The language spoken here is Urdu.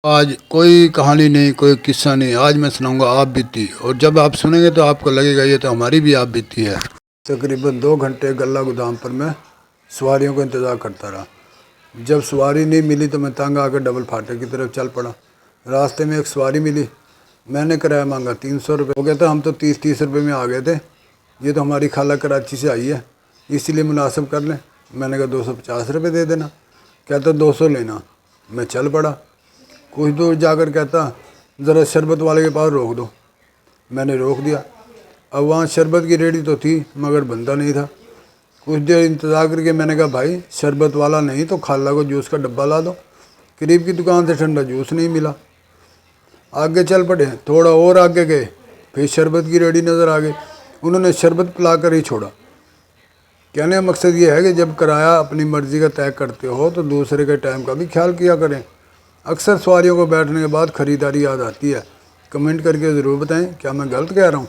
آج کوئی کہانی نہیں، کوئی قصہ نہیں، آج میں سناؤں گا آپ بیتی، اور جب آپ سنیں گے تو آپ کو لگے گا یہ تو ہماری بھی آپ بیتی ہے۔ تقریباً 2 گھنٹے گلہ گودام پر میں سواریوں کا انتظار کرتا رہا۔ جب سواری نہیں ملی تو میں تنگ آ کر ڈبل پھاٹک کی طرف چل پڑا۔ راستے میں ایک سواری ملی، میں نے کرایہ مانگا 300 روپے۔ وہ کہتا ہم تو 30 روپے میں آ گئے تھے، یہ تو ہماری خالہ کراچی سے آئی ہے، اسی لیے مناسب کر لیں۔ میں نے کہا 250 روپے دے دینا۔ کہتا 200 لینا۔ میں چل پڑا۔ کچھ دور جا کر کہتا ذرا شربت والے کے پاس روک دو۔ میں نے روک دیا۔ اب وہاں شربت کی ریڑھی تو تھی مگر بندہ نہیں تھا۔ کچھ دیر انتظار کر کے میں نے کہا بھائی شربت والا نہیں تو خالہ کو جوس کا ڈبہ لا دو۔ قریب کی دکان سے ٹھنڈا جوس نہیں ملا۔ آگے چل پڑے، تھوڑا اور آگے گئے، پھر شربت کی ریڑھی نظر آ گئی۔ انہوں نے شربت پلا کر ہی چھوڑا۔ کہنے کا مقصد یہ ہے کہ جب کرایہ اپنی مرضی کا طے کرتے ہو تو دوسرے کے ٹائم کا بھی خیال کیا کریں۔ اکثر سواریوں کو بیٹھنے کے بعد خریداری یاد آتی ہے۔ کمنٹ کر کے ضرور بتائیں کیا میں غلط کہہ رہا ہوں۔